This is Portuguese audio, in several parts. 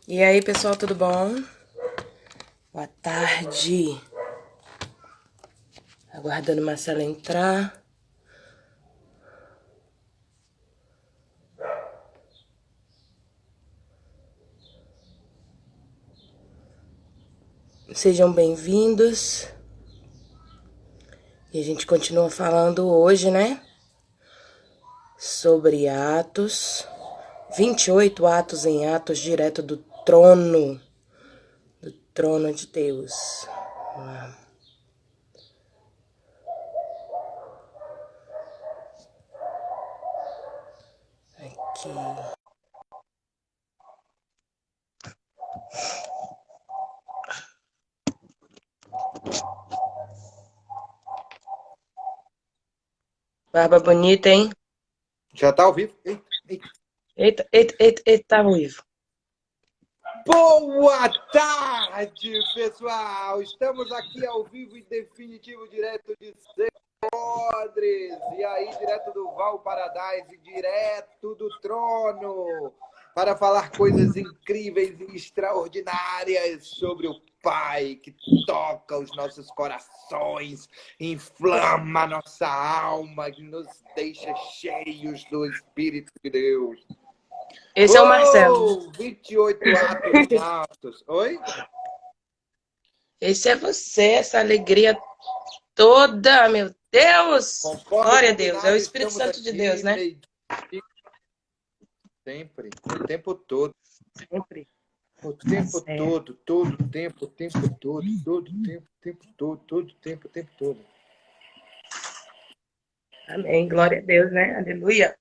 E aí, pessoal, tudo bom? Boa tarde. Aguardando Marcela entrar. Sejam bem-vindos. E a gente continua falando hoje, né? Sobre Atos. 28 atos em Atos, direto do trono. Do trono de Deus. Vamos lá. Aqui. Barba bonita, hein? Já tá ao vivo? Eita, eita. Eita, eita, eita, eita, tá ruivo. Boa tarde, pessoal! Estamos aqui ao vivo e definitivo, direto de Londres. E aí, direto do Val Paradise, direto do trono, para falar coisas incríveis e extraordinárias sobre o Pai que toca os nossos corações, inflama a nossa alma, que nos deixa cheios do Espírito de Deus. Esse é o Marcelo. 28 atos em Atos. Oi? Esse é você, essa alegria toda, meu Deus! Conforme Glória a Deus, é o combinado, Espírito estamos Santo de Deus, aqui né? sempre, o tempo todo. Sempre. O Tá tempo certo. todo, todo o tempo todo, todo o tempo todo, todo o tempo todo. Amém. Glória a Deus, né? Aleluia.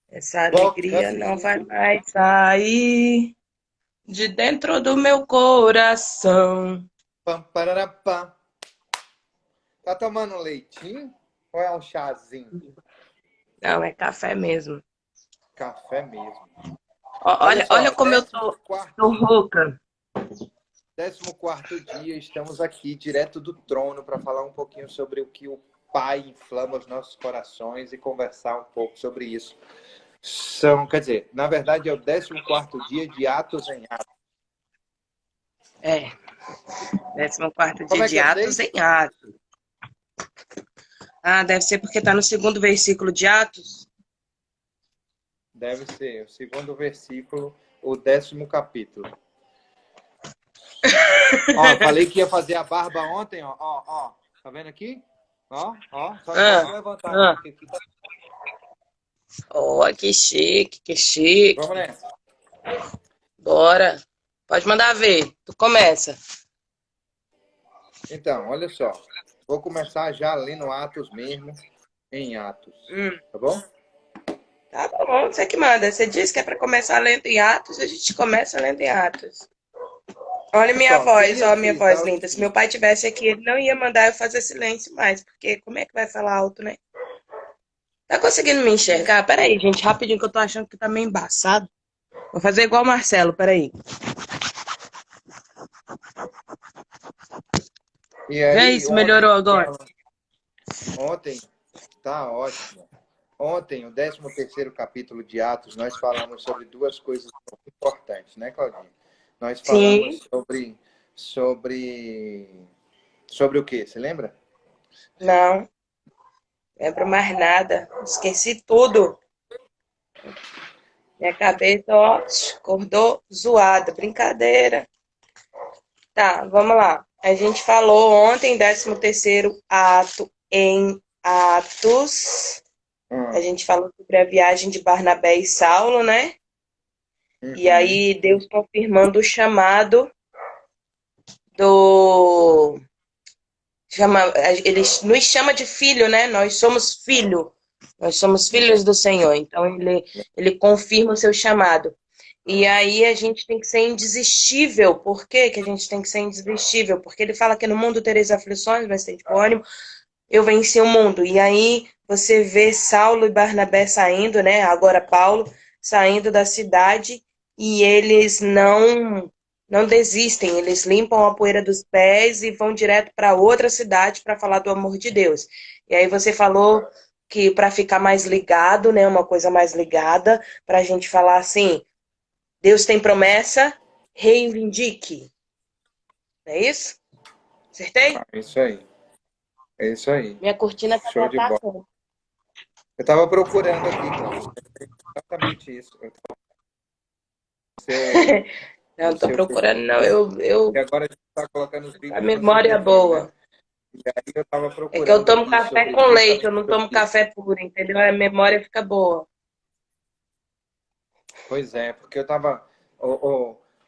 Essa Bom, é o alegria não vai seguinte. mais sair de dentro do meu coração. Pam, pararapá. Tá tomando um leitinho ou é um chazinho? Não, é café mesmo. Café mesmo. Olha Olha só, como eu tô rouca. 14º dia, estamos aqui direto do trono para falar um pouquinho sobre o que o Pai inflama os nossos corações e conversar um pouco sobre isso. Quer dizer, na verdade é o 14º dia de Atos em Atos. É, 14º dia Como é de que eu Atos sei? em Atos. Ah, deve ser porque tá no segundo versículo de Atos. Deve ser o segundo versículo, o 10º capítulo. Ó, eu falei que ia fazer a barba ontem, ó. Tá vendo aqui? Ó, só não Ah, posso levantar não, ah. porque aqui tá... Oh, que chique, que chique. Vamos nessa. Bora. Pode mandar ver. Tu começa. Então, olha só. Vou começar já lendo Atos mesmo, em Atos. Hum. Tá bom? Tá bom, você que manda. Você disse que é para começar lendo em Atos, a gente começa lendo em Atos. Olha minha Só, voz, queria ó, minha voz frisar o linda. Se meu seguinte. pai tivesse aqui, ele não ia mandar eu fazer silêncio mais, porque como é que vai falar alto, né? Tá conseguindo me É. enxergar? Peraí, gente, rapidinho que eu tô achando que tá meio embaçado. Vou fazer igual o Marcelo, peraí. E Vê aí, se melhorou agora. ontem, tá ótimo. Ontem, o 13º capítulo de Atos, nós falamos sobre duas coisas muito importantes, né, Claudinha? Nós Sim, falamos sobre o quê? Você lembra? não, lembro mais nada. Esqueci tudo. Minha cabeça, ó, acordou zoada. Brincadeira. Tá, vamos lá. A gente falou ontem, 13º ato em Atos. A Hum, gente falou sobre a viagem de Barnabé e Saulo, né? E uhum, aí Deus confirmando o chamado do... Ele nos chama de filho, né? Nós somos filho. Nós somos filhos do Senhor. Então ele confirma o seu chamado. E aí a gente tem que ser indesistível. Por que que a gente tem que ser indesistível? Porque ele fala que no mundo tereis aflições, mas tem tipo ânimo, eu venci o mundo. E aí você vê Saulo e Barnabé saindo, né? Agora Paulo saindo da cidade e eles não desistem, eles limpam a poeira dos pés e vão direto para outra cidade para falar do amor de Deus. E aí você falou que para ficar mais ligado, né, uma coisa mais ligada, para a gente falar assim, Deus tem promessa, reivindique. Não é isso? Acertei? É isso aí. É isso aí. Minha cortina tá me Show de bola. atacando. Eu estava procurando aqui, Cláudio. Exatamente isso. Seu, Não, o não tô seu procurando, perfil. não. E agora a gente está colocando os A vídeos no seu memória perfil, né? boa. E aí eu estava É que eu procurando tomo aqui café sobre com leite, eu visitação não do tomo filho. café puro, entendeu? A memória fica boa. Pois é, porque eu estava...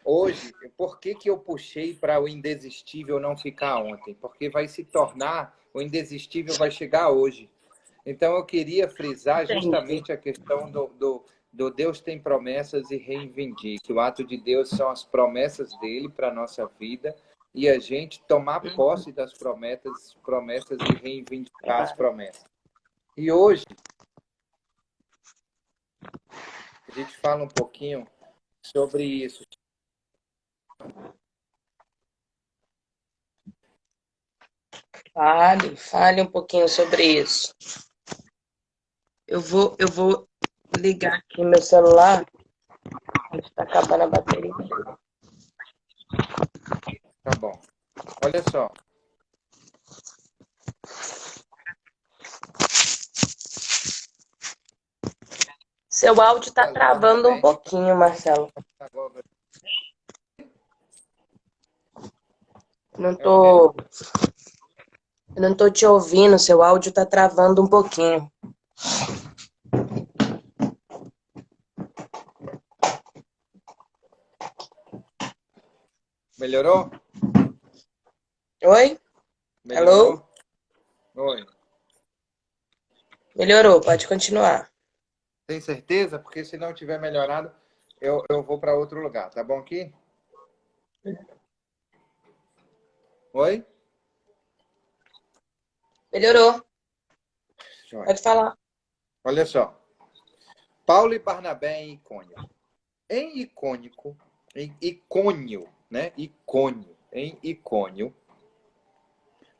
hoje, por que que eu puxei para o indesistível não ficar ontem? Porque vai se tornar... O indesistível vai chegar hoje. Então, eu queria frisar Entendi. justamente a questão do Deus tem promessas e reivindique. O ato de Deus são as promessas dele para a nossa vida e a gente tomar posse das promessas e reivindicar as promessas. E hoje, a gente fala um pouquinho sobre isso. Fale um pouquinho sobre isso. Eu vou ligar aqui meu celular. Está acabando a bateria. Tá bom. Olha só. Seu áudio está travando um Barnabé pouquinho, Marcelo. Não é o quê? tô, eu não tô te ouvindo, seu áudio está travando um pouquinho. Melhorou? Oi? Alô? Melhorou? Oi. Melhorou, pode continuar. Tem certeza? Porque se não tiver melhorado, eu vou para outro lugar. Tá bom aqui? Oi? Melhorou, Joia. pode falar. Olha só. Paulo e Barnabé em Icônio. Em Icônico, em Icônio, né? Icônio. Em Icônio,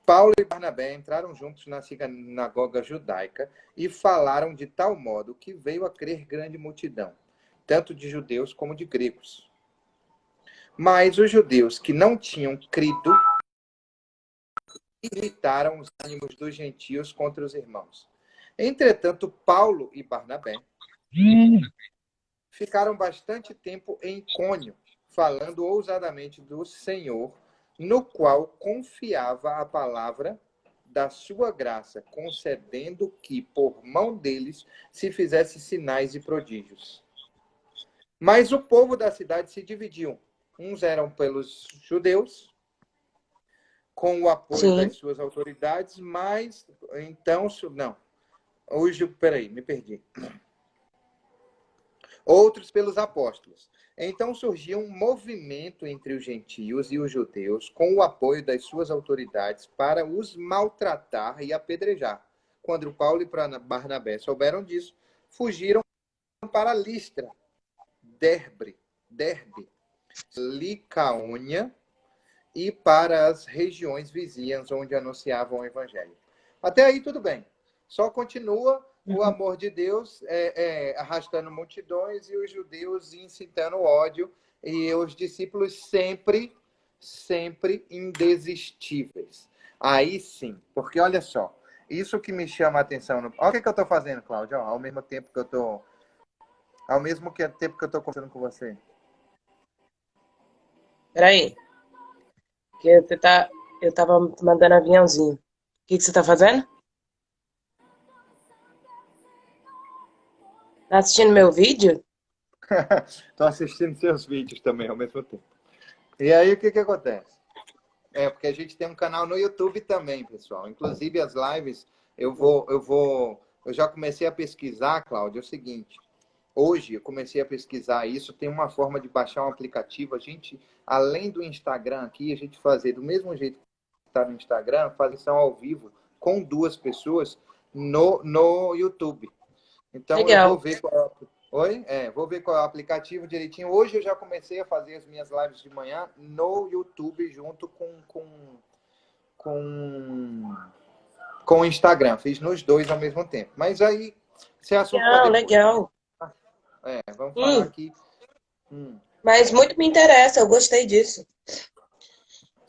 Paulo e Barnabé entraram juntos na sinagoga judaica e falaram de tal modo que veio a crer grande multidão, tanto de judeus como de gregos. Mas os judeus que não tinham crido irritaram os ânimos dos gentios contra os irmãos. Entretanto, Paulo e Barnabé ficaram bastante tempo em Icônio, falando ousadamente do Senhor, no qual confiava a palavra da sua graça, concedendo que, por mão deles, se fizesse sinais e prodígios. Mas o povo da cidade se dividiu. Uns eram pelos judeus, com o apoio das Sim. suas autoridades, mas então, não. Hoje, peraí, me perdi. Outros pelos apóstolos. Então surgiu um movimento entre os gentios e os judeus, com o apoio das suas autoridades, para os maltratar e apedrejar. Quando Paulo e Barnabé souberam disso, fugiram para Listra, Derbe, Licaônia e para as regiões vizinhas onde anunciavam o evangelho. Até aí tudo bem. Só continua o amor de Deus arrastando multidões e os judeus incitando ódio e os discípulos sempre indesistíveis. Aí sim, porque olha só, isso que me chama a atenção. Olha o que eu estou fazendo, Cláudio, ao mesmo tempo que eu estou... Ao mesmo tempo que eu estou conversando com você. Peraí, que eu tava mandando aviãozinho. O que você tá fazendo? Tá assistindo meu vídeo? Estou assistindo seus vídeos também ao mesmo tempo. E aí, o que acontece? Porque a gente tem um canal no YouTube também, pessoal. Inclusive, as lives, eu já comecei a pesquisar, Cláudio, é o seguinte. Hoje, eu comecei a pesquisar isso, tem uma forma de baixar um aplicativo. A gente, além do Instagram aqui, a gente fazer do mesmo jeito que está no Instagram, fazer sessão ao vivo com duas pessoas no YouTube. Então, eu vou Legal. ver qual é Oi? Vou ver qual é o aplicativo direitinho. Hoje eu já comecei a fazer as minhas lives de manhã no YouTube junto com, com o Instagram. Fiz nos dois ao mesmo tempo. Mas aí, esse é assunto para Legal, depois. legal. Vamos falar aqui Mas muito me interessa, eu gostei disso.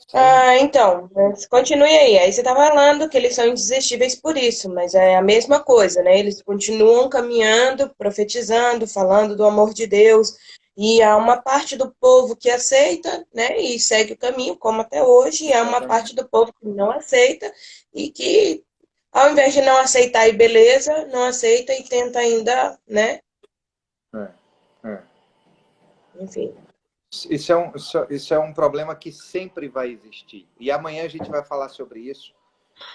Sim, Então, mas continue aí. Aí você está falando que eles são indesistíveis por isso, mas é a mesma coisa, né? Eles continuam caminhando, profetizando, falando do amor de Deus, e há uma parte do povo que aceita, né? E segue o caminho, como até hoje, e há uma parte exatamente. do povo que não aceita e que, ao invés de não aceitar e beleza, não aceita e tenta ainda, né? É, é. Enfim. Isso é um problema que sempre vai existir. E amanhã a gente vai falar sobre isso.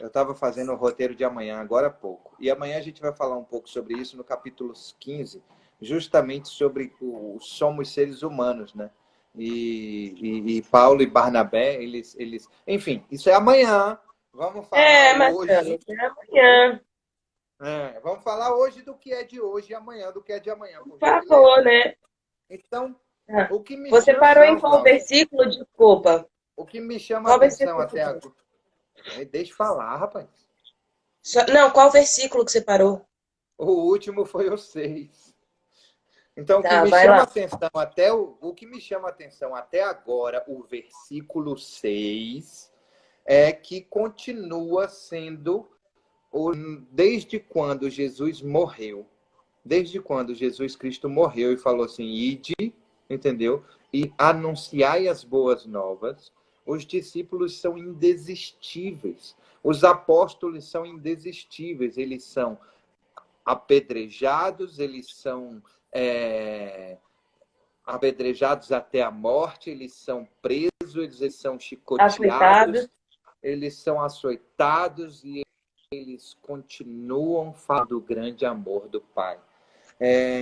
Eu estava fazendo o roteiro de amanhã, agora há pouco. E amanhã a gente vai falar um pouco sobre isso no capítulo 15, justamente sobre o somos seres humanos, né? E Paulo e Barnabé, enfim, isso é amanhã. Vamos falar Marcelo, hoje. até amanhã. Vamos falar hoje do que é de hoje e amanhã do que é de amanhã, Por por favor, gentileza. né? Então, Ah, o que me Você chama. parou em Não, qual Cláudia. versículo? Desculpa. O que me chama a Qual atenção versículo você até parou? agora. Deixa eu falar, rapaz. Não, qual versículo que você parou? O último foi o 6. Então, o que Tá, me vai chama a lá. atenção o que me chama a atenção até agora, o versículo 6, é que continua sendo desde quando Jesus morreu, desde quando Jesus Cristo morreu e falou assim: "Ide", entendeu? E anunciai as boas novas. Os discípulos são indesistíveis. Os apóstolos são indesistíveis. Eles são apedrejados, eles são apedrejados até a morte, eles são presos, eles são Açoitado. chicoteados, eles são açoitados e eles continuam falando do grande amor do Pai.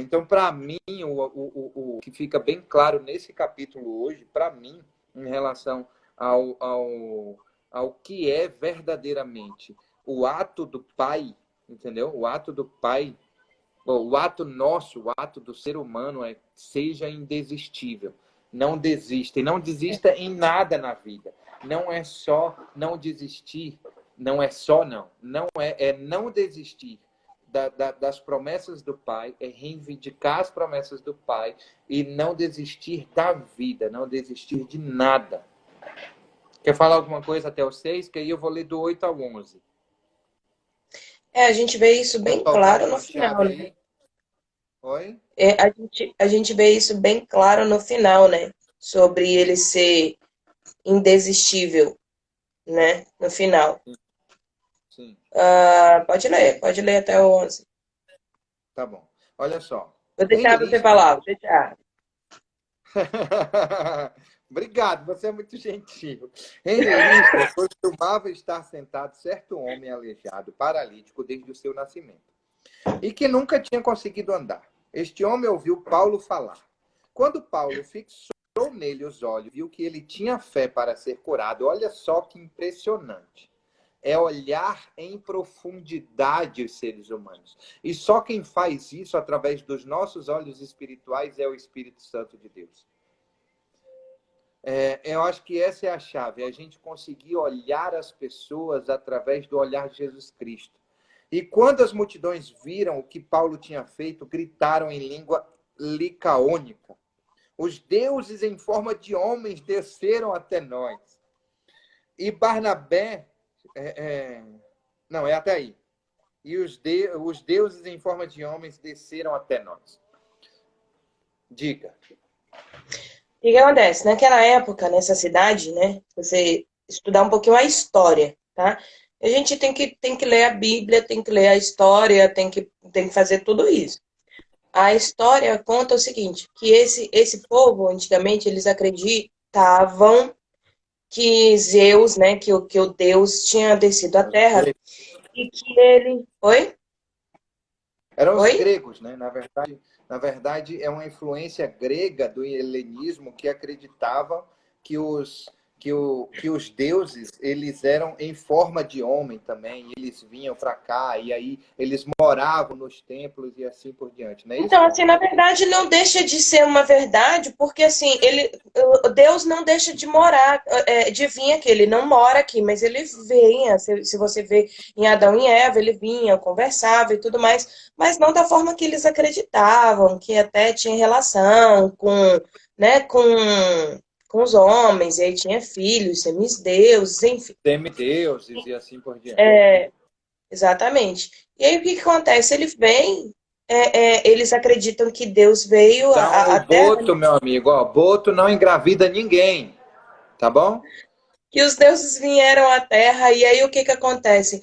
Então, para mim, o que fica bem claro nesse capítulo hoje, para mim, em relação ao que é verdadeiramente o ato do Pai, entendeu? O ato do Pai, o ato nosso, o ato do ser humano é seja indesistível. Não desista. E não desista em nada na vida. Não é só não desistir. Não é só não. Não é não desistir das promessas do Pai, é reivindicar as promessas do Pai e não desistir da vida, não desistir de nada. Quer falar alguma coisa até o 6? Que aí eu vou ler do 8 ao 11. A gente vê isso Quer bem soltar claro no alguma final, chave né? aí? Oi? A gente vê isso bem claro no final, né? Sobre ele ser indesistível, né? No final. Sim, Pode ler até o 11. tá bom. Olha só. Vou Em deixar você Listra. falar, vou deixar. Obrigado, você é muito gentil. Em Listra, costumava estar sentado certo homem aleijado, paralítico desde o seu nascimento, e que nunca tinha conseguido andar. Este homem ouviu Paulo falar. Quando Paulo fixou nele os olhos, viu que ele tinha fé para ser curado. Olha só que impressionante. É olhar em profundidade os seres humanos. E só quem faz isso através dos nossos olhos espirituais é o Espírito Santo de Deus. Eu acho que essa é a chave, é a gente conseguir olhar as pessoas através do olhar de Jesus Cristo. E quando as multidões viram o que Paulo tinha feito, gritaram em língua licaônica: os deuses em forma de homens desceram até nós. E Barnabé. Não, é até aí. E os deuses em forma de homens desceram até nós. Diga. O que que acontece? Naquela época, nessa cidade, né? Você estudar um pouquinho a história, tá? A gente tem que ler a Bíblia, tem que ler a história, tem que fazer tudo isso. A história conta o seguinte, que esse povo, antigamente, eles acreditavam que Zeus, né, que o Deus tinha descido à Terra e que ele... Oi? Eram os Oi? gregos, né? Na verdade, é uma influência grega do helenismo que acreditava que que os deuses, eles eram em forma de homem também, eles vinham para cá, e aí eles moravam nos templos e assim por diante, não é isso, Então, Cláudio? assim, na verdade, não deixa de ser uma verdade, porque assim, Deus não deixa de morar, de vir aqui, ele não mora aqui, mas ele vinha, se você vê em Adão e Eva, ele vinha, conversava e tudo mais, mas não da forma que eles acreditavam, que até tinha relação com, né, com os homens, e aí tinha filhos, semideuses, enfim. Semideuses e assim por diante. É, exatamente. E aí o que que acontece? Ele vem, eles acreditam que Deus veio Então, o à Terra, Boto, meu amigo, ó, Boto não engravida ninguém, tá bom? que os deuses vieram à Terra, e aí o que que acontece?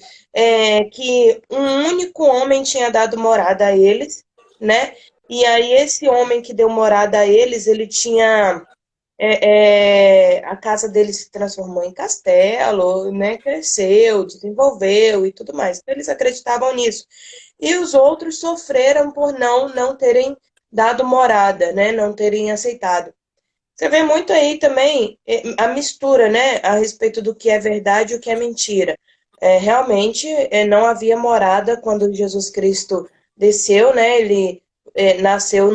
Que um único homem tinha dado morada a eles, né? E aí esse homem que deu morada a eles, ele tinha a casa dele se transformou em castelo, né? Cresceu, desenvolveu e tudo mais. Então, eles acreditavam nisso. E os outros sofreram por não terem dado morada, né? Não terem aceitado. Você vê muito aí também a mistura, né? A respeito do que é verdade e o que é mentira. Realmente não havia morada quando Jesus Cristo desceu, né? Ele nasceu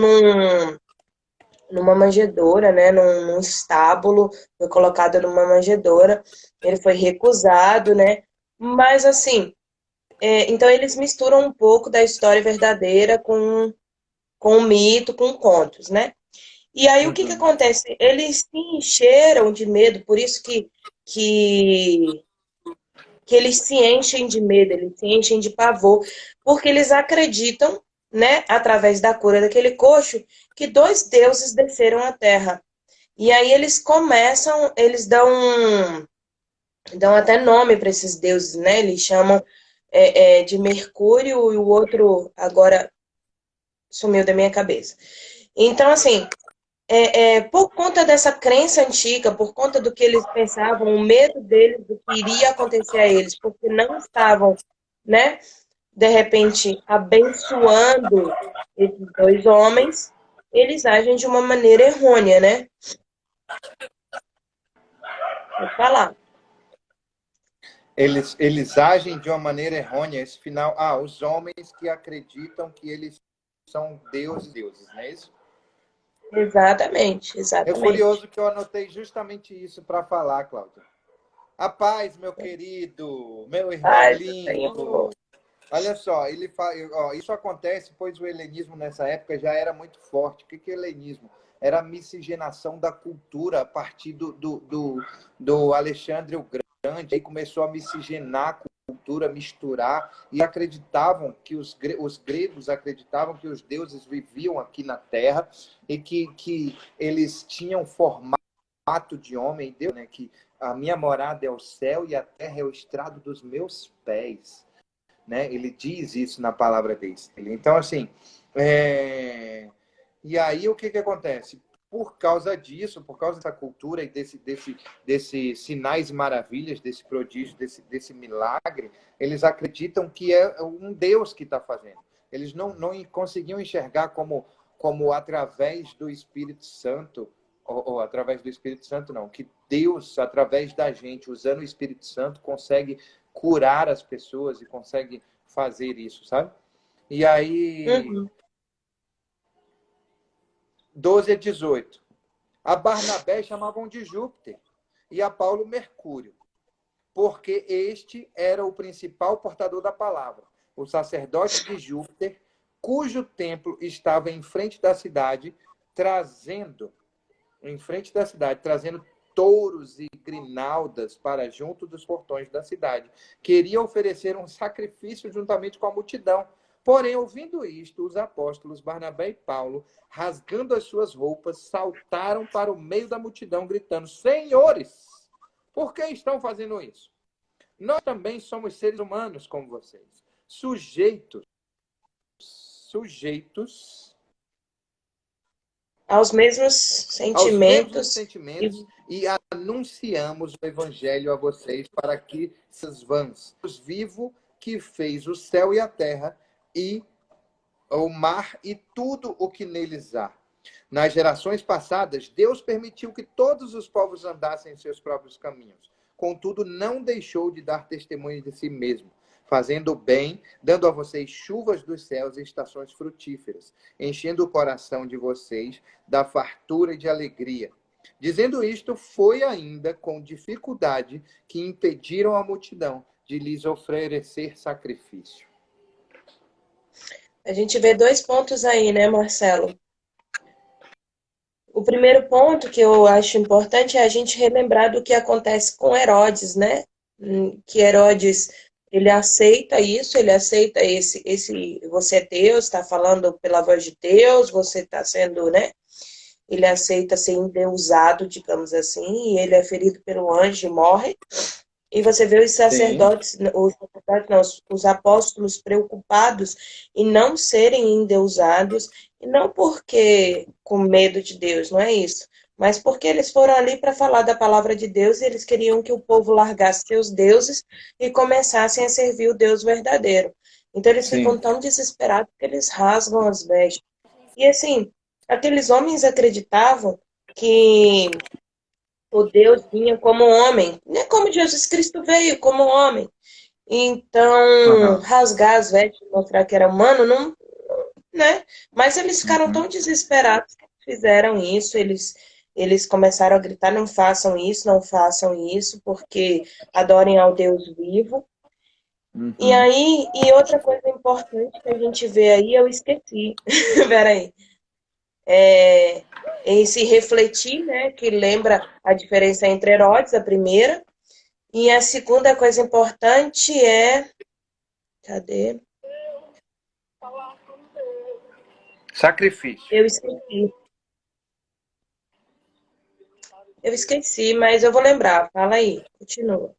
numa manjedoura, né, num estábulo, foi colocado numa manjedoura, ele foi recusado, né, mas assim, então eles misturam um pouco da história verdadeira com o mito, com contos, né, e aí o que que Uhum. acontece? Eles se encheram de medo, por isso que, que eles se enchem de medo, eles se enchem de pavor, porque eles acreditam, né, através da cura daquele coxo, que dois deuses desceram à terra. E aí eles começam, eles dão até nome para esses deuses, né? Eles chamam de Mercúrio e o outro agora sumiu da minha cabeça. Então, assim, por conta dessa crença antiga, por conta do que eles pensavam, o medo deles do que iria acontecer a eles, porque não estavam, né, de repente, abençoando esses dois homens, eles agem de uma maneira errônea, né? Pode falar. Eles agem de uma maneira errônea. Esse final, os homens que acreditam que eles são deuses, não é isso? Exatamente, É exatamente. curioso que eu anotei justamente isso para falar, Cláudio. A paz, meu querido, meu irmão Paz do lindo. Senhor. Olha só, isso acontece pois o helenismo nessa época já era muito forte. O que é helenismo? Era a miscigenação da cultura a partir do Alexandre o Grande. Aí começou a miscigenar a cultura, misturar, e acreditavam que os gregos acreditavam que os deuses viviam aqui na Terra e que eles tinham formato de homem. Deus, né? Que a minha morada é o céu e a terra é o estrado dos meus pés, né? Ele diz isso na palavra dele. Então, assim, e aí o que acontece? Por causa disso, por causa dessa cultura e desse sinais e maravilhas, desse prodígio, desse milagre, eles acreditam que é um Deus que está fazendo. Eles não conseguiam enxergar como através do Espírito Santo, ou através do Espírito Santo, não, que Deus, através da gente, usando o Espírito Santo, consegue curar as pessoas e consegue fazer isso, sabe? E aí, Uhum. 12 a 18. A Barnabé chamavam de Júpiter e a Paulo Mercúrio, porque este era o principal portador da palavra, o sacerdote de Júpiter, cujo templo estava em frente da cidade, trazendo touros e grinaldas para junto dos portões da cidade. Queria oferecer um sacrifício juntamente com a multidão. Porém, ouvindo isto, os apóstolos Barnabé e Paulo, rasgando as suas roupas, saltaram para o meio da multidão, gritando: Senhores, por que estão fazendo isso? Nós também somos seres humanos como vocês, sujeitos Aos mesmos aos mesmos sentimentos. sentimentos e anunciamos o evangelho a vocês para que essas vãs, Deus vivo que fez o céu e a terra e o mar e tudo o que neles há. Nas gerações passadas, Deus permitiu que todos os povos andassem em seus próprios caminhos. Contudo, não deixou de dar testemunho de si mesmo, fazendo o bem, dando a vocês chuvas dos céus e estações frutíferas, enchendo o coração de vocês da fartura e de alegria. Dizendo isto, foi ainda com dificuldade que impediram a multidão de lhes oferecer sacrifício. A gente vê dois pontos aí, né, Marcelo? O primeiro ponto que eu acho importante é a gente relembrar do que acontece com Herodes, né? Que Herodes, ele aceita isso, ele aceita esse você é Deus, está falando pela voz de Deus, você está sendo, né? Ele aceita ser endeusado, digamos assim, e ele é ferido pelo anjo e morre. E você vê os sacerdotes, os apóstolos preocupados em não serem endeusados, e não porque com medo de Deus, não é isso, mas porque eles foram ali para falar da palavra de Deus e eles queriam que o povo largasse seus deuses e começassem a servir o Deus verdadeiro. Então eles ficam tão desesperados que eles rasgam as vestes. E assim, aqueles homens acreditavam que o Deus vinha como homem, né? Como Jesus Cristo veio como homem. Então, rasgar as vestes, mostrar que era humano, não, né? Mas eles ficaram tão desesperados que fizeram isso. Eles começaram a gritar: não façam isso, não façam isso, porque adorem ao Deus vivo. E aí, e outra coisa importante que a gente vê aí, eu esqueci. Peraí. Em se refletir, né, que lembra a diferença entre Herodes, a primeira, e a segunda coisa importante é... Cadê? Sacrifício. Eu esqueci. Eu esqueci, mas eu vou lembrar. Fala aí, continua.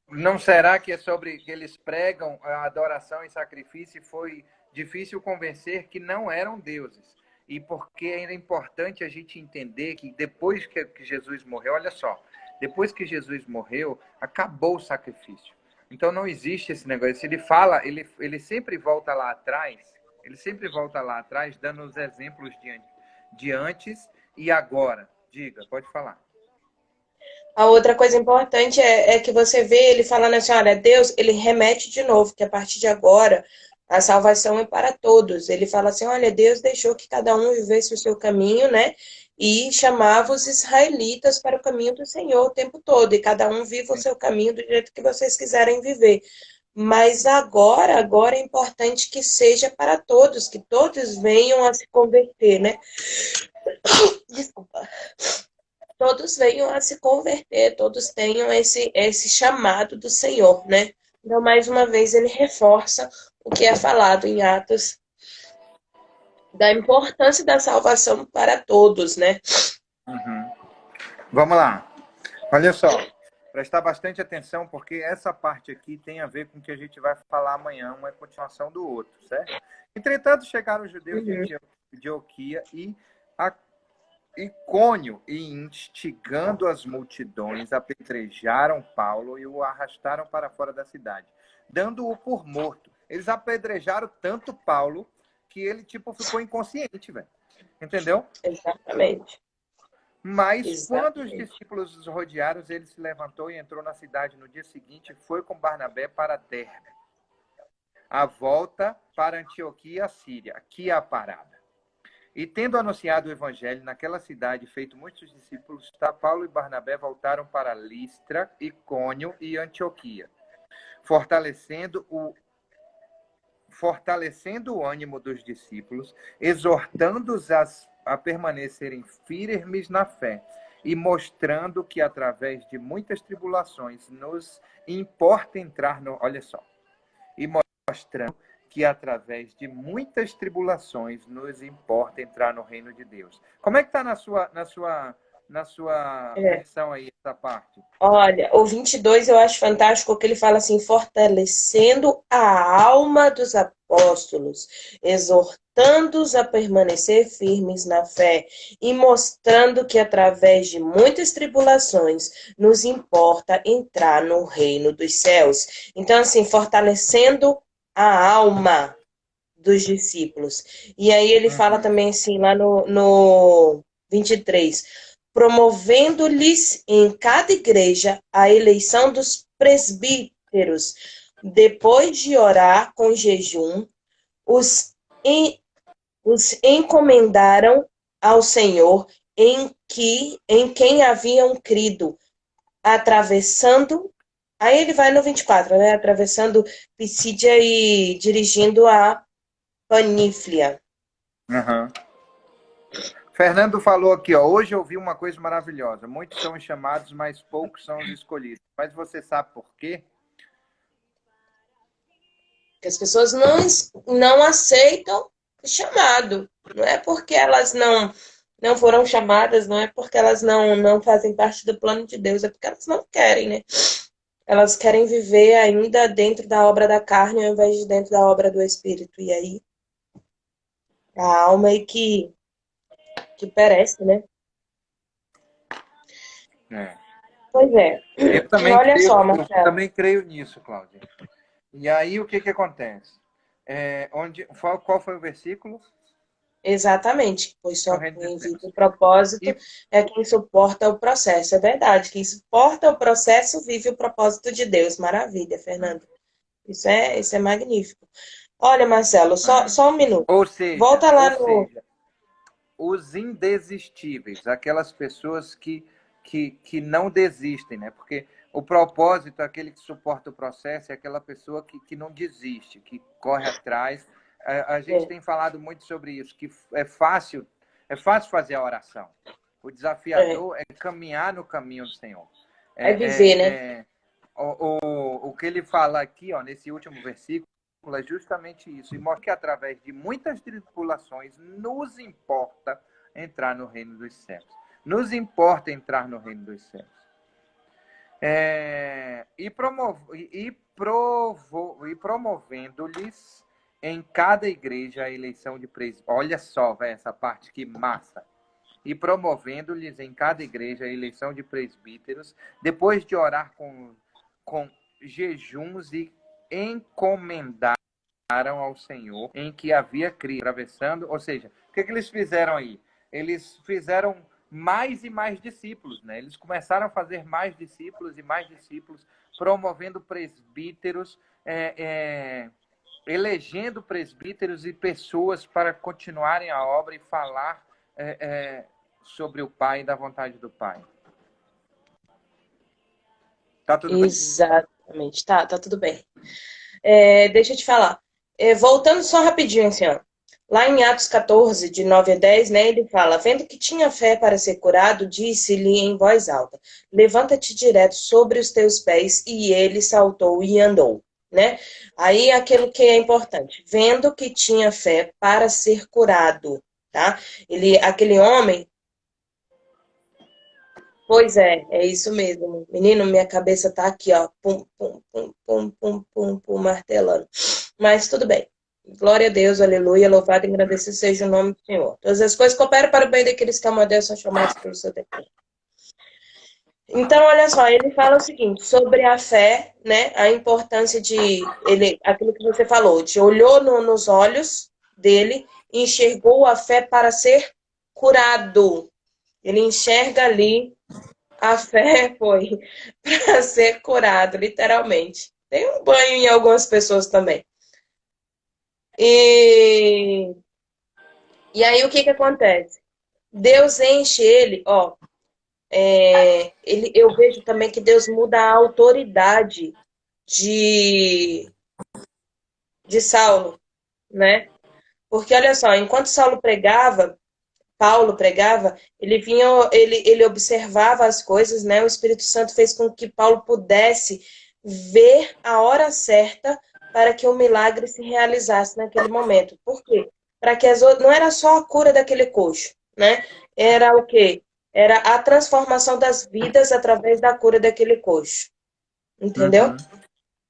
Não será que é sobre que eles pregam a adoração e sacrifício e foi difícil convencer que não eram deuses? E porque era importante a gente entender que depois que Jesus morreu, olha só, depois que Jesus morreu, acabou o sacrifício. Então não existe esse negócio. Ele fala, ele sempre volta lá atrás, dando os exemplos de antes e agora. Diga, pode falar. A outra coisa importante é que você vê ele falando assim, olha, Deus, ele remete de novo, que a partir de agora a salvação é para todos. Ele fala assim, olha, Deus deixou que cada um vivesse o seu caminho, né? E chamava os israelitas para o caminho do Senhor o tempo todo. E cada um viva o seu caminho do jeito que vocês quiserem viver. Mas agora é importante que seja para todos, que todos venham a se converter, né? Desculpa. Todos venham a se converter, todos tenham esse chamado do Senhor, né? Então, mais uma vez, ele reforça o que é falado em Atos, da importância da salvação para todos, né? Vamos lá. Olha só, prestar bastante atenção, porque essa parte aqui tem a ver com o que a gente vai falar amanhã, uma continuação do outro, certo? Entretanto, chegaram os judeus de Antioquia e Icônio, e instigando as multidões, apedrejaram Paulo e o arrastaram para fora da cidade, dando-o por morto. Eles apedrejaram tanto Paulo que ele, ficou inconsciente, velho. Entendeu? Exatamente. Mas quando os discípulos os rodearam, ele se levantou e entrou na cidade no dia seguinte e foi com Barnabé para Derbe. A volta para Antioquia, Síria. Aqui é a parada. E tendo anunciado o evangelho naquela cidade, feito muitos discípulos, Paulo e Barnabé voltaram para Listra, Icônio e Antioquia, fortalecendo o ânimo dos discípulos, exortando-os a permanecerem firmes na fé e mostrando que através de muitas tribulações nos importa entrar no... Olha só. E mostrando que através de muitas tribulações nos importa entrar no reino de Deus. Como é que está na sua versão aí, essa parte? Olha, o 22 eu acho fantástico que ele fala assim, fortalecendo a alma dos apóstolos, exortando-os a permanecer firmes na fé e mostrando que através de muitas tribulações nos importa entrar no reino dos céus. Então, assim, fortalecendo a alma dos discípulos. E aí ele fala também assim, lá no 23, promovendo-lhes em cada igreja a eleição dos presbíteros, depois de orar com jejum, os, os encomendaram ao Senhor em quem haviam crido, atravessando. Aí ele vai no 24, né? Atravessando Pisídia e dirigindo a Paníflia. Uhum. Fernando falou aqui, ó, hoje eu vi uma coisa maravilhosa. Muitos são os chamados, mas poucos são os escolhidos. Mas você sabe por quê? Que as pessoas não aceitam o chamado. Não é porque elas não foram chamadas, não é porque elas não fazem parte do plano de Deus, é porque elas não querem, né? Elas querem viver ainda dentro da obra da carne ao invés de dentro da obra do Espírito. E aí a alma é que perece, né? É. Pois é. Olha só, Eu Marcelo. também creio nisso, Cláudia. E aí o que acontece? Qual foi o versículo? Exatamente, pois No só reino dos quem vive céus. o propósito E, é quem suporta o processo. É verdade, quem suporta o processo vive o propósito de Deus. Maravilha, Fernando. Isso é magnífico. Olha, Marcelo, só um minuto. ou seja, Volta lá no. os indesistíveis, aquelas pessoas que não desistem, né? Porque o propósito, aquele que suporta o processo, é aquela pessoa que não desiste, que corre atrás. A gente É, tem falado muito sobre isso, que é fácil fazer a oração. O é, desafiador é caminhar no caminho do Senhor. é viver, né? O que ele fala aqui, ó, nesse último versículo, é justamente isso. E mostra que através de muitas tribulações nos importa entrar no reino dos céus. Nos importa entrar no reino dos céus. Promovendo-lhes em cada igreja a eleição de presbíteros. Olha só, véio, essa parte que massa. E promovendo-lhes em cada igreja a eleição de presbíteros, depois de orar com jejuns e encomendaram ao Senhor em que havia crido, atravessando, ou seja, o que eles fizeram aí? Eles fizeram mais e mais discípulos, né? Eles começaram a fazer mais discípulos e mais discípulos, promovendo presbíteros, elegendo presbíteros e pessoas para continuarem a obra e falar sobre o Pai e da vontade do Pai. Tá tudo bem? Exatamente. Tá tudo bem. Deixa eu te falar. Voltando só rapidinho, assim, ó. Lá em Atos 14, de 9 a 10, né, ele fala, vendo que tinha fé para ser curado, disse-lhe em voz alta, levanta-te direto sobre os teus pés, e ele saltou e andou, né? Aí, aquilo que é importante, vendo que tinha fé para ser curado, tá? Aquele homem, pois é isso mesmo. Menino, minha cabeça tá aqui, ó, pum, pum, pum, pum, pum, pum, pum, martelando. Mas tudo bem. Glória a Deus, aleluia, louvado e agradecido seja o nome do Senhor. Todas as coisas cooperam para o bem daqueles que amam a Deus são chamados pelo seu decreto. Então, olha só, ele fala o seguinte, sobre a fé, né, a importância aquilo que você falou, de olhou nos olhos dele e enxergou a fé para ser curado. Ele enxerga ali, a fé foi para ser curado, literalmente. Tem um banho em algumas pessoas também. E aí o que acontece? Deus enche ele, ó. Eu vejo também que Deus muda a autoridade de Saulo, né? Porque olha só, enquanto Paulo pregava, ele observava as coisas, né? O Espírito Santo fez com que Paulo pudesse ver a hora certa para que o milagre se realizasse naquele momento. Por quê? Para que não era só a cura daquele coxo, né? Era o quê? Era a transformação das vidas através da cura daquele coxo. Entendeu?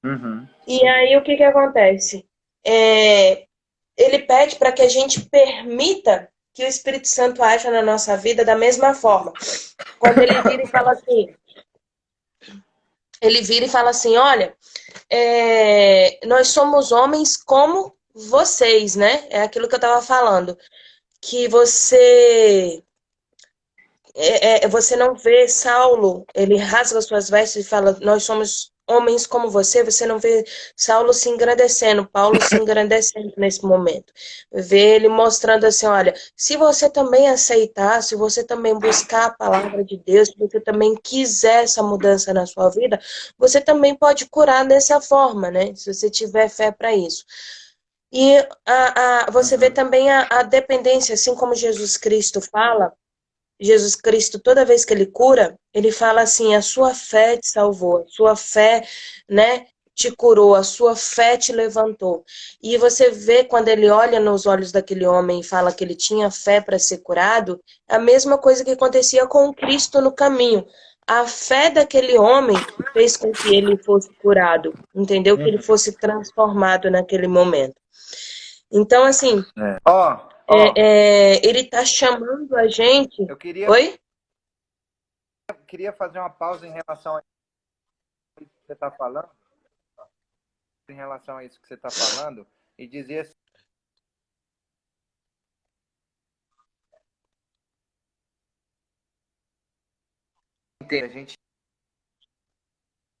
Uhum. E aí o que acontece? Ele pede para que a gente permita que o Espírito Santo haja na nossa vida da mesma forma. Quando ele vira e fala assim, olha, nós somos homens como vocês, né? É aquilo que eu estava falando, que você não vê Saulo, ele rasga suas vestes e fala, nós somos homens como você não vê Saulo se engrandecendo, Paulo se engrandecendo nesse momento. Vê ele mostrando assim, olha, se você também aceitar, se você também buscar a palavra de Deus, se você também quiser essa mudança na sua vida, você também pode curar dessa forma, né? Se você tiver fé para isso. E você vê Uhum. também a dependência, assim como Jesus Cristo fala, Jesus Cristo, toda vez que ele cura, ele fala assim: a sua fé te salvou, a sua fé, né, te curou, a sua fé te levantou. E você vê quando ele olha nos olhos daquele homem e fala que ele tinha fé para ser curado, é a mesma coisa que acontecia com o Cristo no caminho. A fé daquele homem fez com que ele fosse curado, entendeu? Que ele Uhum. fosse transformado naquele momento. Então, assim, É. Ó, ele está chamando a gente. eu Oi? queria fazer uma pausa em relação a isso que você está falando, em relação a isso que você está falando, e dizer assim, a gente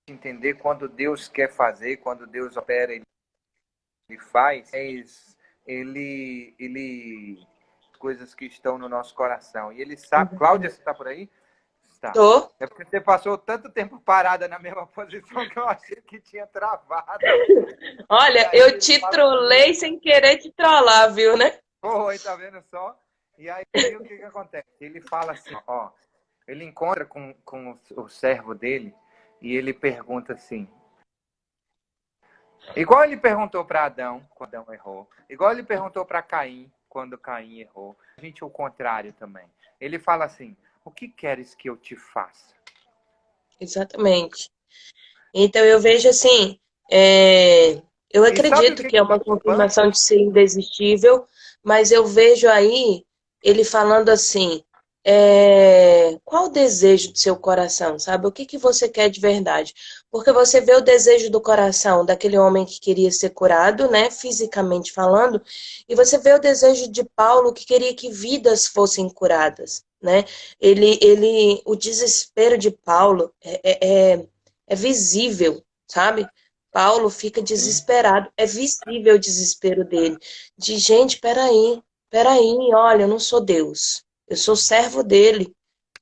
entender quando Deus quer fazer, quando Deus opera, ele faz, ele coisas que estão no nosso coração. E ele sabe. Cláudia, você está por aí? Está. Tô. É porque você passou tanto tempo parada na mesma posição que eu achei que tinha travado. E Olha, aí eu ele te fala assim, trolei sem querer te trollar, viu, né? oi, tá vendo só? E aí o que acontece? Ele fala assim, ó, ele encontra com o servo dele e ele pergunta assim, igual ele perguntou para Adão, quando Adão errou, igual ele perguntou para Caim, quando Caim errou, a gente o contrário também. Ele fala assim, o que queres que eu te faça? Exatamente. Então eu vejo assim, eu E sabe o acredito que que é uma me confirmação espanta? de ser indesistível, mas eu vejo aí ele falando assim, qual o desejo do seu coração, sabe? O que que você quer de verdade? Porque você vê o desejo do coração daquele homem que queria ser curado, né, fisicamente falando, e você vê o desejo de Paulo que queria que vidas fossem curadas, né? O desespero de Paulo é visível, sabe? Paulo fica Sim. desesperado, é visível o desespero dele. De gente, peraí, olha, eu não sou Deus, eu sou servo dele,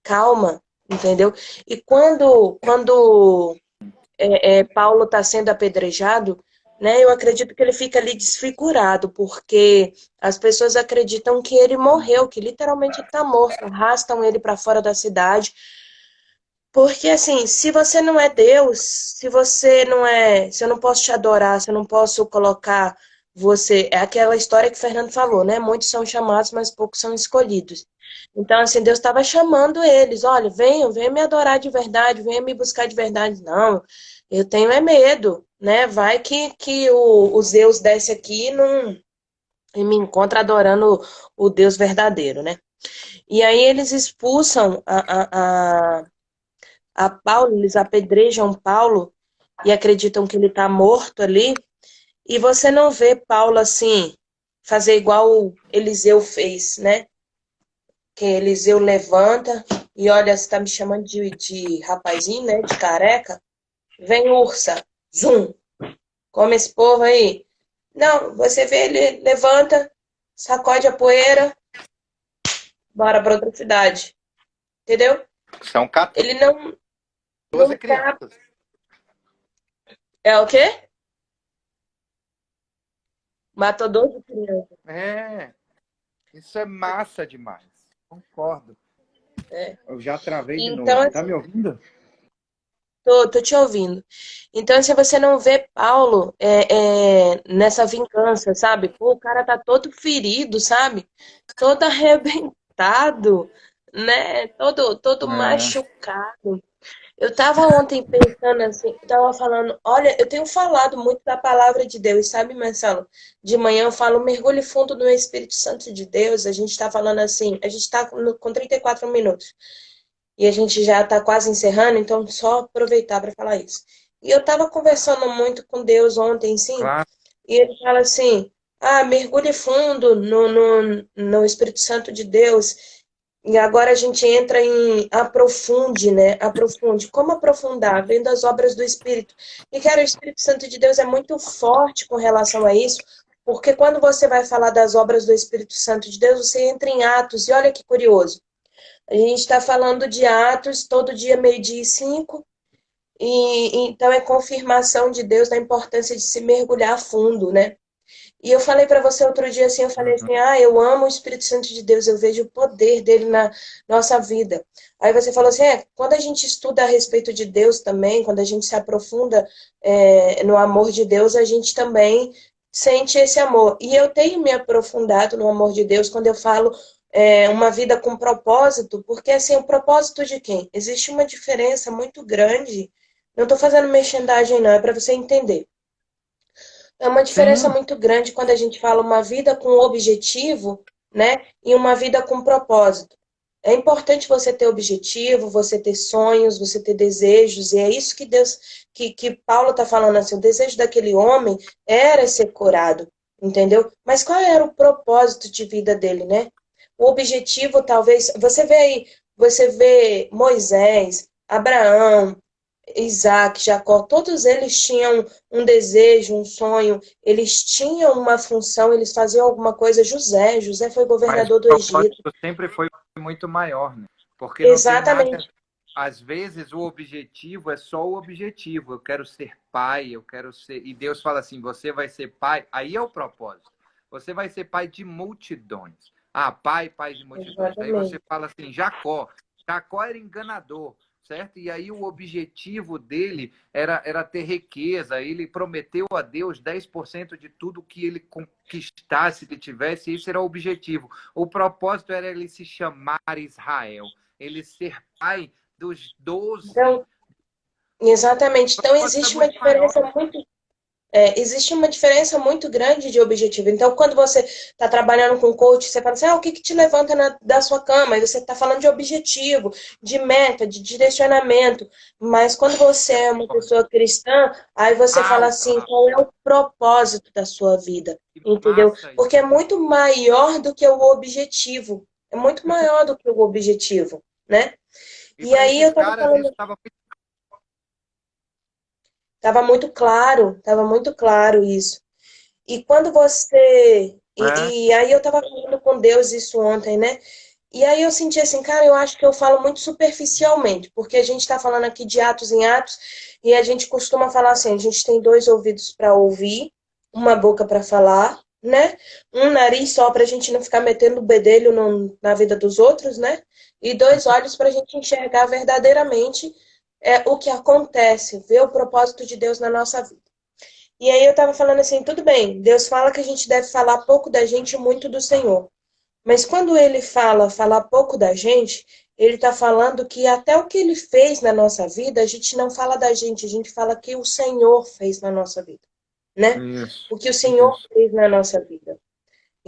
calma, entendeu? E quando Paulo está sendo apedrejado, né, eu acredito que ele fica ali desfigurado, porque as pessoas acreditam que ele morreu, que literalmente está morto, arrastam ele para fora da cidade, porque assim, se você não é Deus, se eu não posso te adorar, se eu não posso colocar você, é aquela história que o Fernando falou, né? Muitos são chamados, mas poucos são escolhidos. Então, assim, Deus estava chamando eles, olha, venham me adorar de verdade, venham me buscar de verdade. Não, eu tenho medo, né? Vai que o Zeus desce aqui e me encontra adorando o Deus verdadeiro, né? E aí eles expulsam a Paulo, eles apedrejam Paulo e acreditam que ele está morto ali, e você não vê Paulo assim, fazer igual Eliseu fez, né? Que Eliseu levanta e olha, você está me chamando de rapazinho, né? De careca? Vem ursa, zum, come esse povo aí. Não, você vê ele levanta, sacode a poeira, bora para outra cidade, entendeu? São Ele 14 não tá. crianças. É o quê? Matou 12 crianças. É, isso é massa demais. Concordo. É. Eu já travei de Então, novo. Tá assim, me ouvindo? tô te ouvindo. Então, se você não vê Paulo nessa vingança, sabe? Pô, o cara tá todo ferido, sabe? Todo arrebentado, né? Todo É. machucado. Eu tava ontem pensando assim, eu tava falando, olha, eu tenho falado muito da palavra de Deus, sabe, Marcelo? De manhã eu falo, mergulhe fundo no Espírito Santo de Deus, a gente tá falando assim, a gente tá com 34 minutos. E a gente já está quase encerrando, então só aproveitar para falar isso. E eu estava conversando muito com Deus ontem, sim, Claro. e ele fala assim: mergulhe fundo no Espírito Santo de Deus. E agora a gente entra em aprofunde, né? Aprofunde. Como aprofundar? Vendo as obras do Espírito. E, cara, o Espírito Santo de Deus é muito forte com relação a isso, porque quando você vai falar das obras do Espírito Santo de Deus, você entra em Atos. E olha que curioso. A gente está falando de Atos todo dia, 12h05, e então é confirmação de Deus da importância de se mergulhar a fundo, né? E eu falei para você outro dia assim, eu falei Uhum. assim, eu amo o Espírito Santo de Deus, eu vejo o poder dele na nossa vida. Aí você falou assim, quando a gente estuda a respeito de Deus também, quando a gente se aprofunda no amor de Deus, a gente também sente esse amor. E eu tenho me aprofundado no amor de Deus quando eu falo uma vida com propósito, porque assim, o propósito de quem? Existe uma diferença muito grande. Não estou fazendo merchandising, não, é para você entender. É uma diferença Sim, muito grande quando a gente fala uma vida com objetivo, né, e uma vida com propósito. É importante você ter objetivo, você ter sonhos, você ter desejos, e é isso que que Paulo está falando assim, o desejo daquele homem era ser curado, entendeu? Mas qual era o propósito de vida dele, né? O objetivo, talvez, você vê aí, você vê Moisés, Abraão, Isaac, Jacó, todos eles tinham um desejo, um sonho, eles tinham uma função, eles faziam alguma coisa. José foi mas o governador do Egito. propósito sempre foi muito maior, né? Porque não tem nada. Exatamente. Às vezes o objetivo é só o objetivo. Eu quero ser pai, eu quero ser. E Deus fala assim: você vai ser pai. Aí é o propósito. Você vai ser pai de multidões. Ah, pai de multidões. Aí você Exatamente. fala assim: Jacó. Jacó era enganador, certo? E aí o objetivo dele era ter riqueza. Ele prometeu a Deus 10% de tudo que ele conquistasse, que tivesse. Esse era o objetivo. O propósito era ele se chamar Israel, ele ser pai dos 12. Então, exatamente. O Então, propósito é muito maior. existe uma diferença muito grande de objetivo. Então, quando você está trabalhando com coach, você fala assim, o que que te levanta da sua cama? E você está falando de objetivo, de meta, de direcionamento. Mas quando você é uma pessoa cristã, aí você fala assim, Alma, qual é o propósito da sua vida? que Entendeu? massa isso. Porque é muito maior do que o objetivo. É muito maior do que o objetivo, né? E E para aí eu esses estava caras, isso falando, estava estava muito claro isso. E quando você. muito. E aí eu tava falando com Deus isso ontem, né? E aí eu senti assim, cara, eu acho que eu falo muito superficialmente, porque a gente está falando aqui de atos em atos, e a gente costuma falar assim, a gente tem dois ouvidos para ouvir, uma boca para falar, né? Um nariz só para a gente não ficar metendo o bedelho na vida dos outros, né? E dois olhos para a gente enxergar verdadeiramente o que acontece, ver o propósito de Deus na nossa vida. E aí eu tava falando assim, tudo bem, Deus fala que a gente deve falar pouco da gente e muito do Senhor. Mas quando ele fala falar pouco da gente, ele está falando que até o que ele fez na nossa vida, a gente não fala da gente, a gente fala que o Senhor fez na nossa vida, né? Isso, O que o Senhor isso. fez na nossa vida.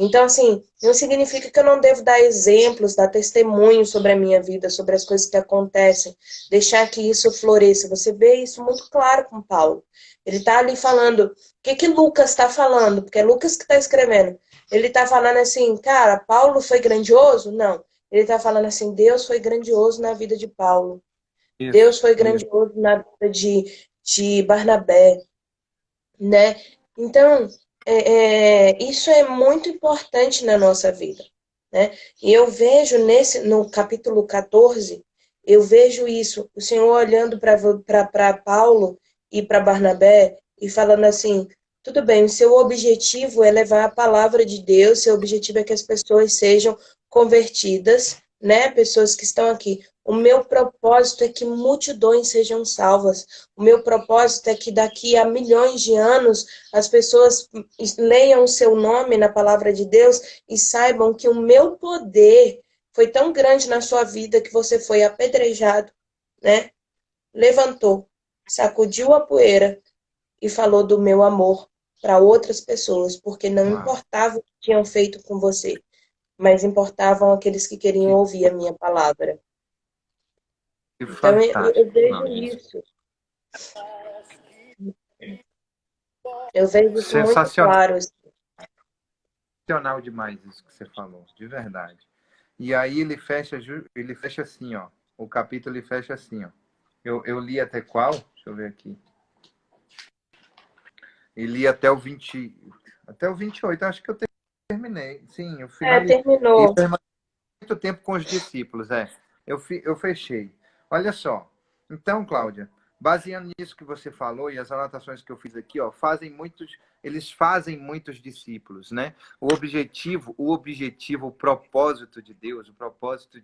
Então, assim, não significa que eu não devo dar exemplos, dar testemunhos sobre a minha vida, sobre as coisas que acontecem, deixar que isso floresça. Você vê isso muito claro com Paulo. Ele está ali falando, o que que Lucas está falando? Porque é Lucas que está escrevendo. Ele está falando assim, cara, Paulo foi grandioso? Não. Ele está falando assim, Deus foi grandioso na vida de Paulo. Isso, Deus foi isso. grandioso na vida de Barnabé, né? Então, isso é muito importante na nossa vida, né? E eu vejo no capítulo 14, eu vejo isso, o Senhor olhando para Paulo e para Barnabé e falando assim, tudo bem, o seu objetivo é levar a palavra de Deus, seu objetivo é que as pessoas sejam convertidas, né? Pessoas que estão aqui. O meu propósito é que multidões sejam salvas. O meu propósito é que daqui a milhões de anos as pessoas leiam o seu nome na palavra de Deus e saibam que o meu poder foi tão grande na sua vida que você foi apedrejado, né? Levantou, sacudiu a poeira e falou do meu amor para outras pessoas, porque não Uau, importava o que tinham feito com você, mas importavam aqueles que queriam que, ouvir a minha palavra. que Então eu vejo fantástico isso. isso. Eu vejo isso muito Sensacional. claro. Assim. sensacional demais isso que você falou, de verdade. E aí ele fecha assim, ó. O capítulo ele fecha assim, ó. Eu li até qual? Deixa eu ver aqui. E li até o 20, até o 28, acho que eu terminei. Sim, eu finalizei. E Terminou. permaneci muito tempo com os discípulos, é. Eu fechei. Olha só. Então, Cláudia, baseando nisso que você falou e as anotações que eu fiz aqui, ó, eles fazem muitos discípulos, né? O propósito de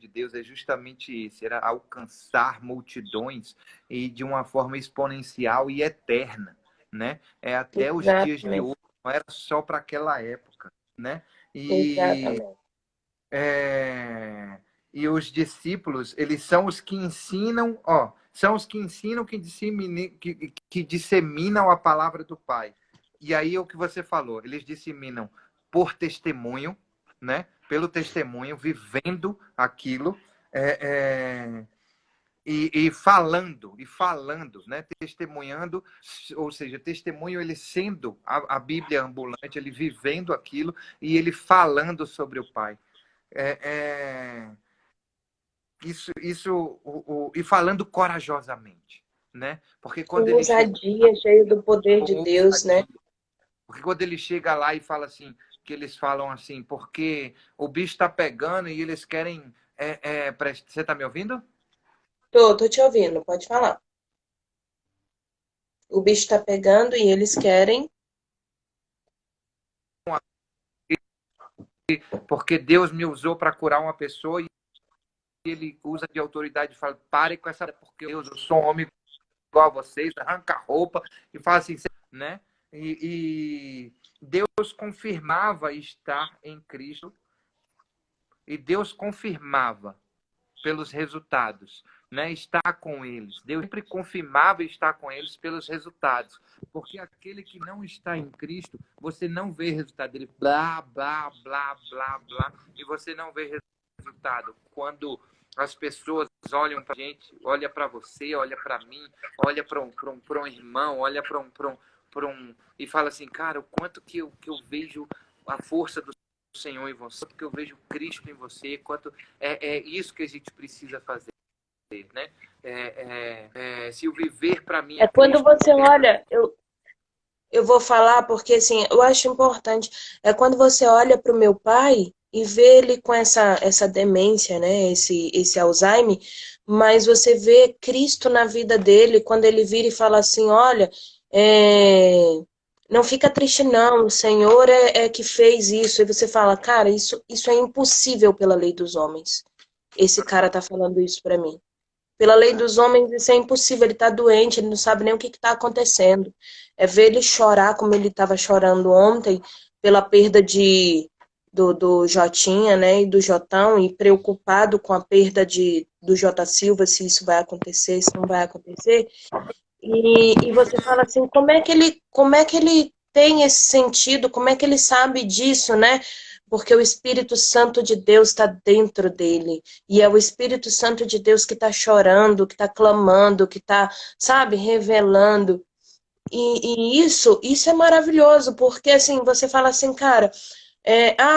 Deus é justamente esse, era alcançar multidões e de uma forma exponencial e eterna, né? É até os dias de Exatamente. hoje, não era só para aquela época, né? E Exatamente. é, e os discípulos, eles são os que ensinam, ó, são os que ensinam, que disseminam a palavra do Pai. E aí é o que você falou, eles disseminam por testemunho, né? Pelo testemunho, vivendo aquilo, é, é, e falando, né? Testemunhando, ou seja, testemunho ele sendo a Bíblia ambulante, ele vivendo aquilo e ele falando sobre o Pai. É, é, e falando corajosamente, né? Porque quando ele chega, Ousadia, cheio do poder de com Deus, né? ousadia, porque quando ele chega lá e fala assim, que eles falam assim, porque o bicho está pegando e eles querem, você está me ouvindo? Tô te ouvindo, pode falar. O bicho tá pegando e eles querem. Porque Deus me usou para curar uma pessoa e ele usa de autoridade e fala, pare com essa, porque Deus, eu sou um homem igual a vocês, arranca a roupa e fala assim, né? E Deus confirmava estar em Cristo e Deus confirmava pelos resultados, né? Estar com eles. Deus sempre confirmava estar com eles pelos resultados. Porque aquele que não está em Cristo, você não vê resultado dele, blá, blá, blá, blá, blá, e você não vê resultado. Quando as pessoas olham para a gente, olha para você, olha para mim, olha para um irmão, olha e fala assim, cara, o quanto que eu vejo a força do Senhor em você, quanto que eu vejo Cristo em você, quanto é isso que a gente precisa fazer, né? Se o viver para mim é É quando Cristo, você olha, eu vou falar porque assim, eu acho importante. É quando você olha para o meu pai e vê ele com essa demência, né? Esse Alzheimer, mas você vê Cristo na vida dele quando ele vira e fala assim: olha, é, não fica triste, não, o Senhor é que fez isso. E você fala, cara, isso é impossível pela lei dos homens. Esse cara tá falando isso para mim. Pela lei dos homens, isso é impossível. Ele está doente, ele não sabe nem o que está acontecendo. É ver ele chorar como ele estava chorando ontem, pela perda do Jotinha, né, e do Jotão, e preocupado com a perda do Jota Silva, se isso vai acontecer, se não vai acontecer. E você fala assim, como é que ele tem esse sentido, como é que ele sabe disso, né? Porque o Espírito Santo de Deus está dentro dele. E é o Espírito Santo de Deus que está chorando, que está clamando, que está, sabe, revelando. E isso é maravilhoso, porque assim, você fala assim, cara,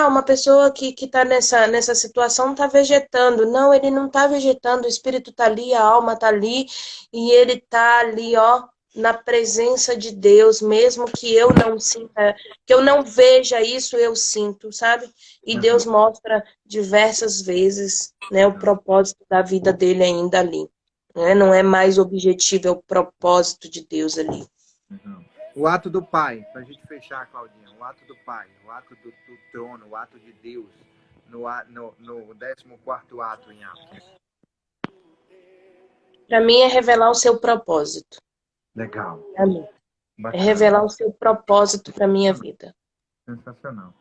uma pessoa que está nessa situação está vegetando. Não, ele não está vegetando, o espírito está ali, a alma está ali, e ele está ali, ó, na presença de Deus, mesmo que eu não sinta, que eu não veja isso, eu sinto, sabe? E Uhum, Deus mostra diversas vezes, né, o uhum, propósito da vida dele ainda ali. Né? Não é mais objetivo, é o propósito de Deus ali. uhum. O ato do Pai, para a gente fechar, Claudinha, o ato do Pai, o ato do trono, o ato de Deus, no 14º ato em Atos. Para mim é revelar o seu propósito. Legal, Para mim. É bacana, revelar o seu propósito para minha vida. sensacional.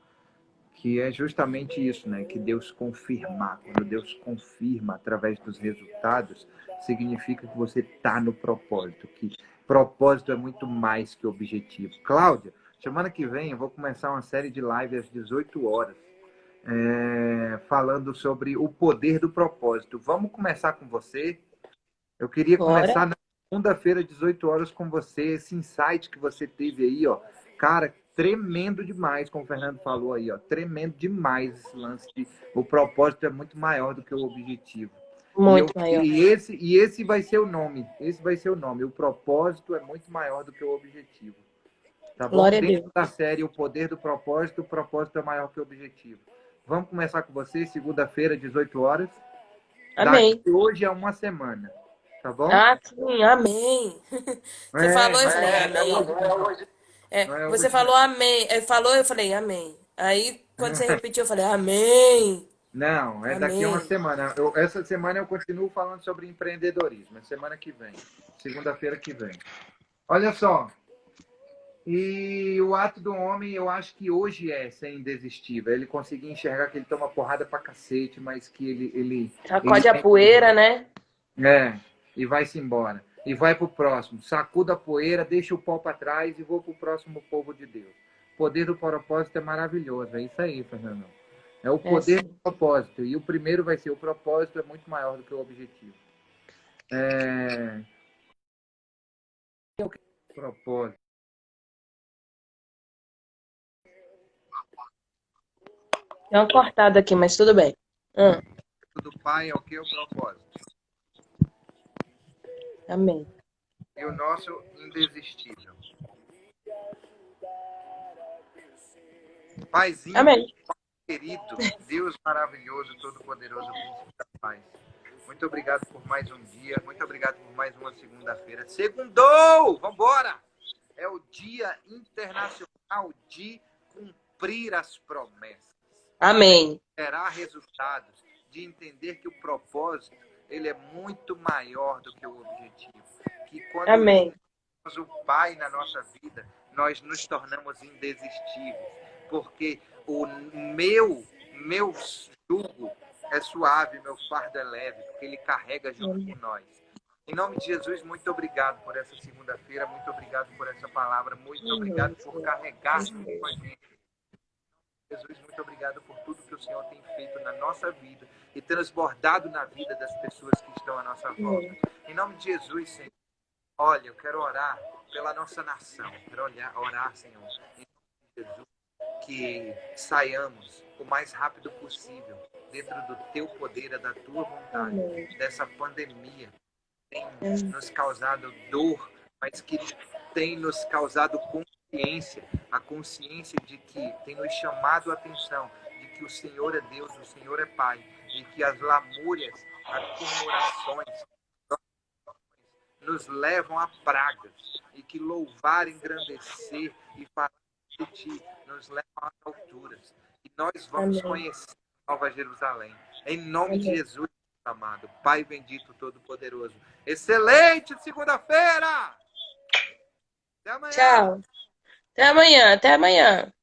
Que é justamente isso, né? Que Deus confirmar. Quando Deus confirma através dos resultados, significa que você está no propósito. Que propósito é muito mais que objetivo. Cláudia, semana que vem eu vou começar uma série de lives às 18 horas, falando sobre o poder do propósito. Vamos começar com você? Eu queria Bora. começar na segunda-feira, às 18 horas, com você, esse insight que você teve aí, ó. Cara, tremendo demais, como o Fernando falou aí, ó. Tremendo demais esse lance. O propósito é muito maior do que o objetivo. Muito maior. E esse vai ser o nome. Esse vai ser o nome. O propósito é muito maior do que o objetivo. Tá bom? Glória a Dentro Deus. da série O Poder do Propósito, o propósito é maior que o objetivo. Vamos começar com vocês, segunda-feira, 18 horas. Amém. Daqui hoje é uma semana. Tá bom? Ah, sim, amém. Você falou, eu falei, amém. Não é Você hoje, falou amém. Falou, eu falei, amém. Aí, quando você repetiu, eu falei, amém. não, é daqui a uma Amém. semana. Essa semana eu continuo falando sobre empreendedorismo. É semana que vem. Segunda-feira que vem. Olha só. E o ato do homem, eu acho que hoje é ser indesistível. Ele conseguir enxergar que ele toma porrada pra cacete, mas que ele Sacode a poeira, né? e vai-se embora. E vai pro próximo. Sacuda a poeira, deixa o pó para trás e vou pro próximo povo de Deus. O poder do propósito é maravilhoso. É isso aí, Fernando. É o É, poder do sim. propósito. E o primeiro vai ser o propósito é muito maior do que o objetivo. O que é o propósito? Deu uma cortada aqui, mas tudo bem. Do Pai é o que é o propósito. Amém. E o nosso indesistível. Paizinho Amém. querido, Deus maravilhoso, todo-poderoso, príncipe da paz. Muito obrigado por mais um dia, muito obrigado por mais uma segunda-feira. Segundou! Vambora! É o Dia Internacional de Cumprir as Promessas. Amém. Terá resultados de entender que o propósito ele é muito maior do que o objetivo. Que quando Amém. temos o Pai na nossa vida, nós nos tornamos indesistíveis. Porque o meu jugo é suave, meu fardo é leve, porque ele carrega junto com nós. Em nome de Jesus, muito obrigado por essa segunda-feira, muito obrigado por essa palavra, muito obrigado por carregar junto com a gente. Jesus, muito obrigado por tudo que o Senhor tem feito na nossa vida e transbordado na vida das pessoas que estão à nossa volta. Em nome de Jesus, Senhor, olha, eu quero orar pela nossa nação, quero orar, Senhor, em nome de Jesus, que saiamos o mais rápido possível dentro do teu poder e da tua vontade, dessa pandemia que tem nos causado dor, mas que tem nos causado consciência, a consciência de que tem nos chamado a atenção de que o Senhor é Deus, o Senhor é Pai, e que as lamúrias, as murmurações nos levam a pragas, e que louvar, engrandecer e falar de ti nos levam às alturas. E nós vamos conhecer Nova Jerusalém. Em nome de Jesus, amado, Pai bendito, todo-poderoso. Excelente segunda-feira! Até amanhã! Tchau. Até amanhã. Até amanhã.